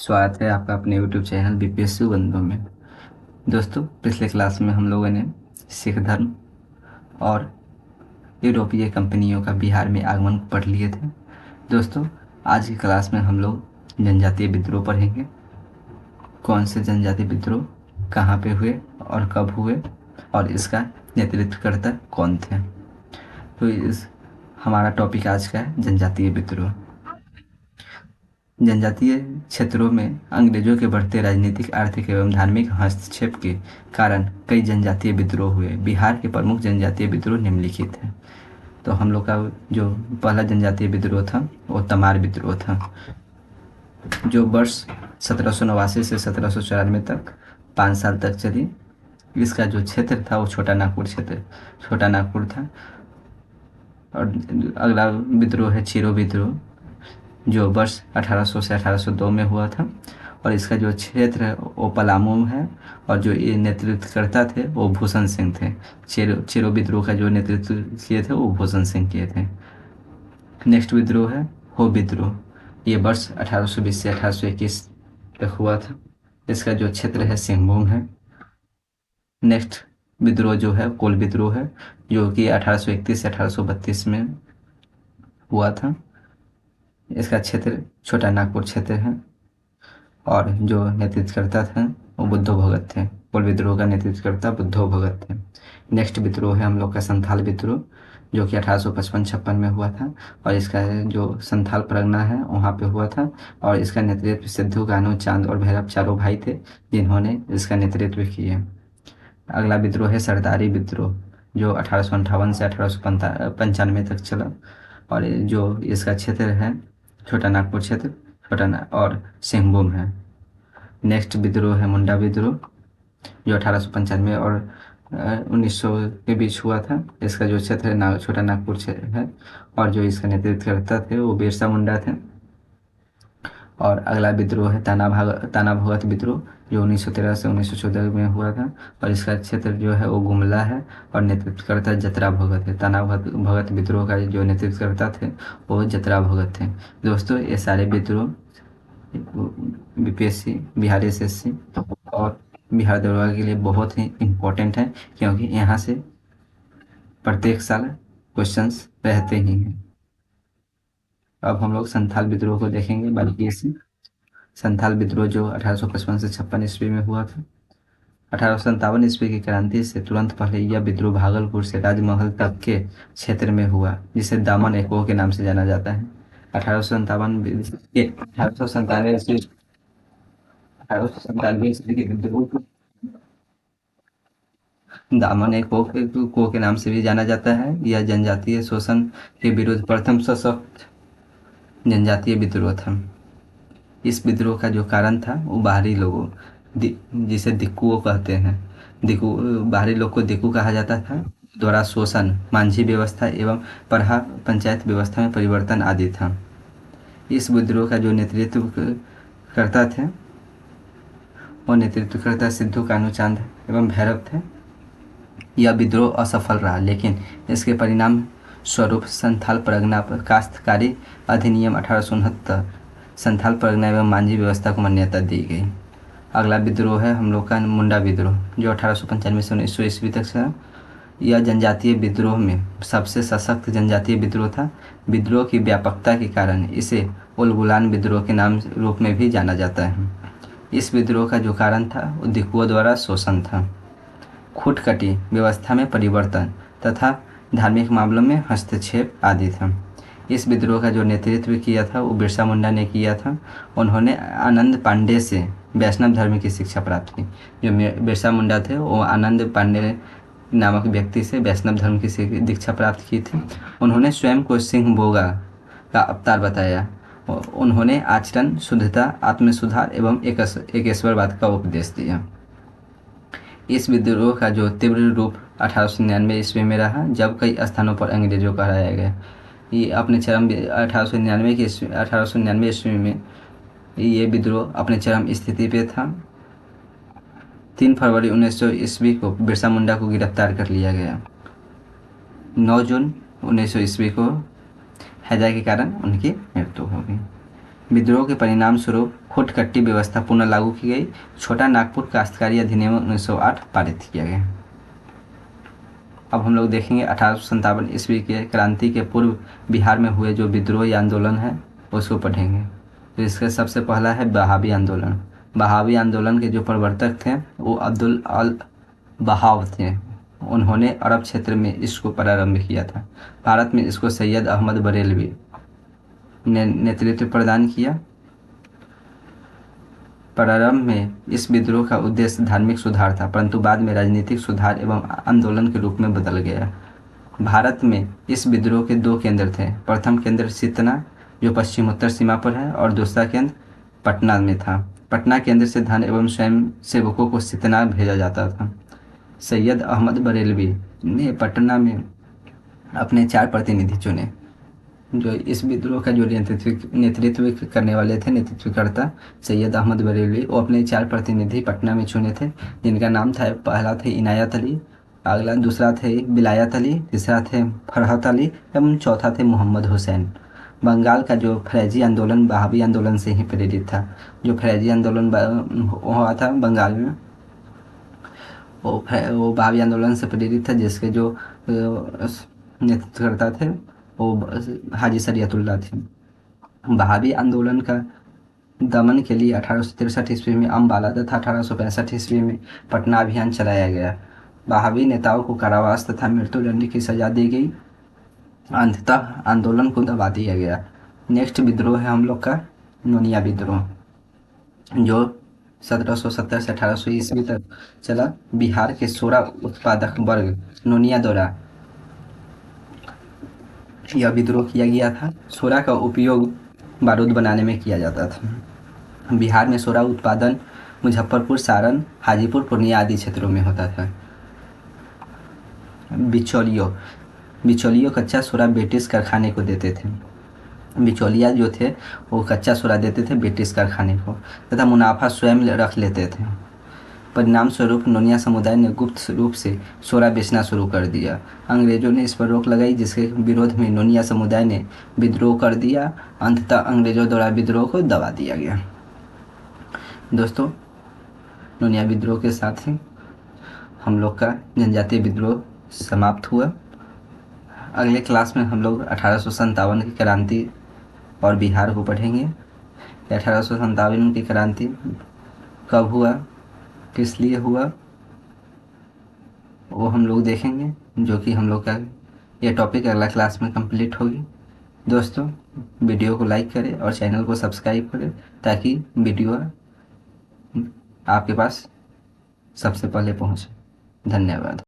स्वागत है आपका अपने YouTube चैनल बीपीएससी बंधु में। दोस्तों, पिछले क्लास में हम लोगों ने सिख धर्म और यूरोपीय कंपनियों का बिहार में आगमन पढ़ लिए थे। दोस्तों, आज की क्लास में हम लोग जनजातीय विद्रोह पढ़ेंगे। कौन से जनजातीय विद्रोह कहाँ पे हुए और कब हुए और इसका नेतृत्वकर्ता कौन थे। तो इस हमारा टॉपिक आज का है जनजातीय विद्रोह। जनजातीय क्षेत्रों में अंग्रेजों के बढ़ते राजनीतिक, आर्थिक एवं धार्मिक हस्तक्षेप के कारण कई जनजातीय विद्रोह हुए। बिहार के प्रमुख जनजातीय विद्रोह निम्नलिखित हैं। तो हम लोग का जो पहला जनजातीय विद्रोह था वो तमार विद्रोह था, जो वर्ष 1789 से 1794 तक 5 साल तक चली। इसका जो क्षेत्र था वो छोटा नागपुर था। और अगला विद्रोह है चीरो विद्रोह, जो वर्ष 1800 से 1802 में हुआ था, और इसका जो क्षेत्र है वो पलामू है, और जो ये नेतृत्वकर्ता थे वो भूषण सिंह थे। चेरो विद्रोह का जो नेतृत्व किए थे वो भूषण सिंह किए थे। नेक्स्ट विद्रोह है हो विद्रोह, ये वर्ष 1820 से 1821 तक हुआ था। इसका जो क्षेत्र है सिंहभूम है। नेक्स्ट विद्रोह जो है कोल विद्रोह है, जो कि 1831 से 1832 में हुआ था। इसका क्षेत्र छोटा नागपुर क्षेत्र है, और जो नेतृत्वकर्ता थे वो बुद्धो भगत थे। कोल विद्रोह का नेतृत्वकर्ता बुद्धो भगत थे। नेक्स्ट विद्रोह है हम लोग का संथाल विद्रोह, जो कि 1855-56 में हुआ था, और इसका जो संथाल परगना है वहाँ पे हुआ था, और इसका नेतृत्व सिद्धू, कान्हू, चांद और भैरव चारों भाई थे जिन्होंने इसका नेतृत्व किया। अगला विद्रोह है सरदारी विद्रोह, जो 1858 से 1895 तक चला, और जो इसका क्षेत्र है छोटा नागपुर क्षेत्र, और सिंहभूम है। नेक्स्ट विद्रोह है मुंडा विद्रोह, जो 1895 और 1900 के बीच हुआ था। इसका जो क्षेत्र है छोटा नागपुर क्षेत्र है, और जो इसका नेतृत्व करता थे वो बिरसा मुंडा थे। और अगला विद्रोह है ताना भगत विद्रोह, जो 1913 से 1914 में हुआ था, और इसका क्षेत्र जो है वो गुमला है, और नेतृत्वकर्ता जतरा भगत है। भगत विद्रोह का जो नेतृत्वकर्ता थे वो जतरा भगत थे। दोस्तों, ये सारे विद्रोह बीपीएससी, बिहार एसएससी और बिहार दरोगा के लिए बहुत ही इम्पोर्टेंट है, क्योंकि यहाँ से प्रत्येक साल क्वेश्चंस रहते ही हैं। अब हम लोग संथाल विद्रोह को देखेंगे बारीकी से। संथाल विद्रोह जो 1855 से 56 ईस्वी में हुआ था। 1857 ईस्वी की क्रांति से तुरंत पहले यह विद्रोह भागलपुर से राजमहल तक के क्षेत्र में हुआ, जिसे दामन एकहो के नाम से जाना जाता है। 1897 ईस्वी के विद्रोह को दामन एकहो के नाम से भी जाना जाता है। यह जनजातीय शोषण के विरुद्ध प्रथम सशक्त जनजातीय विद्रोह था। इस विद्रोह का जो कारण था वो बाहरी लोगों, जिसे दिक्कुओं कहते हैं, दिक्कू, बाहरी लोग को दिक्कू कहा जाता था, द्वारा शोषण, मांझी व्यवस्था एवं पढ़ा पंचायत व्यवस्था में परिवर्तन आदि था। इस विद्रोह का जो नेतृत्व करता थे वो नेतृत्वकर्ता सिद्धू, कान्हू, चांद एवं भैरव थे। यह विद्रोह असफल रहा, लेकिन इसके परिणाम स्वरूप संथाल परगना काश्तकारी अधिनियम 1869 संथाल परगना एवं मांझी व्यवस्था को मान्यता दी गई। अगला विद्रोह है हम लोग का मुंडा विद्रोह, जो 1895 से 1900 ईस्वी तक चला। यह जनजातीय विद्रोह में सबसे सशक्त जनजातीय विद्रोह था। विद्रोह की व्यापकता के कारण इसे उलगुलान विद्रोह के नाम रूप में भी जाना जाता है। इस विद्रोह का जो कारण था वो दिक्कुओं द्वारा शोषण था, खुटकटी व्यवस्था में परिवर्तन तथा धार्मिक मामलों में हस्तक्षेप आदि था। इस विद्रोह का जो नेतृत्व किया था वो बिरसा मुंडा ने किया था। उन्होंने आनंद पांडे से वैष्णव धर्म की शिक्षा प्राप्त की। जो बिरसा मुंडा थे वो आनंद पांडे नामक व्यक्ति से वैष्णव धर्म की दीक्षा प्राप्त की थी। उन्होंने स्वयं को सिंह बोगा का अवतार बताया। उन्होंने आचरण, शुद्धता, आत्मसुधार एवं एकेश्वरवाद का उपदेश दिया। इस विद्रोह का जो तीव्र रूप 1899 ईस्वी में रहा, जब कई स्थानों पर अंग्रेजों को हराया गया। ये अपने चरम 1899 ईस्वी में ये विद्रोह अपने चरम स्थिति पे था। 3 फरवरी 1900 ईस्वी को बिरसा मुंडा को गिरफ्तार कर लिया गया। 9 जून 1900 ईस्वी को हैजा के कारण उनकी मृत्यु हो गई। विद्रोह के परिणाम स्वरूप खुटकट्टी व्यवस्था पुनः लागू की गई। छोटा नागपुर काश्तकारी अधिनियम 1908 पारित किया गया। अब हम लोग देखेंगे 1857 ईस्वी के क्रांति के पूर्व बिहार में हुए जो विद्रोह या आंदोलन है उसको पढ़ेंगे। तो इसका सबसे पहला है बहावी आंदोलन। बहावी आंदोलन के जो प्रवर्तक थे वो अब्दुल अल बहाव थे। उन्होंने अरब क्षेत्र में इसको प्रारंभ किया था। भारत में इसको सैयद अहमद बरेलवी ने नेतृत्व प्रदान किया। प्रारंभ में इस विद्रोह का उद्देश्य धार्मिक सुधार था, परंतु बाद में राजनीतिक सुधार एवं आंदोलन के रूप में बदल गया। भारत में इस विद्रोह के दो केंद्र थे। प्रथम केंद्र सितना जो पश्चिमोत्तर सीमा पर है और दूसरा केंद्र पटना में था। पटना केंद्र से धन एवं स्वयं सेवकों को सितना भेजा जाता था। सैयद अहमद बरेलवी ने पटना में अपने 4 प्रतिनिधि चुने। जो इस विद्रोह का जो नेतृत्व करने वाले थे, नेतृत्वकर्ता सैयद अहमद बरेलवी, वो अपने 4 प्रतिनिधि पटना में चुने थे, जिनका नाम था, पहला थे इनायत अली, अगला दूसरा थे बिलायत अली, तीसरा थे फरहत अली एवं चौथा थे मोहम्मद हुसैन। बंगाल का जो फैजी आंदोलन बहावी आंदोलन से ही प्रेरित था। जो फैजी आंदोलन हुआ था बंगाल में, वो बहावी आंदोलन से प्रेरित था, जिसके जो नेतृत्वकर्ता थे वो हाजी शरीयतुल्लाह थे। बहावी आंदोलन का दमन के लिए 1863 ईस्वी में अम्बाला तथा 1865 ईस्वी में पटना अभियान चलाया गया। बहावी नेताओं को कारावास तथा मृत्युदंड की सजा दी गई। अंततः आंदोलन को दबा दिया गया। नेक्स्ट विद्रोह है हम लोग का नोनिया विद्रोह, जो 1770 से 1800 ईस्वी तक चला। बिहार के सोरा उत्पादक वर्ग नोनिया द्वारा यह विद्रोह किया गया था। सोरा का उपयोग बारूद बनाने में किया जाता था। बिहार में सोरा उत्पादन मुजफ्फरपुर, सारण, हाजीपुर, पूर्णिया आदि क्षेत्रों में होता था। बिचौलियों कच्चा सोरा ब्रिटिश कारखाने को देते थे। बिचौलिया जो थे वो कच्चा सोरा देते थे ब्रिटिश कारखाने को तथा मुनाफा स्वयं रख लेते थे। परिणाम स्वरूप नोनिया समुदाय ने गुप्त रूप से सोरा बेचना शुरू कर दिया। अंग्रेजों ने इस पर रोक लगाई, जिसके विरोध में नोनिया समुदाय ने विद्रोह कर दिया। अंततः अंग्रेजों द्वारा विद्रोह को दबा दिया गया। दोस्तों, नोनिया विद्रोह के साथ ही हम लोग का जनजातीय विद्रोह समाप्त हुआ। अगले क्लास में हम लोग 1857 की क्रांति और बिहार को पढ़ेंगे। 1857 की क्रांति कब हुआ, किस लिए हुआ, वो हम लोग देखेंगे, जो कि हम लोग का ये टॉपिक अगला क्लास में कंप्लीट होगी। दोस्तों, वीडियो को लाइक करें और चैनल को सब्सक्राइब करें, ताकि वीडियो आपके पास सबसे पहले पहुंचे। धन्यवाद।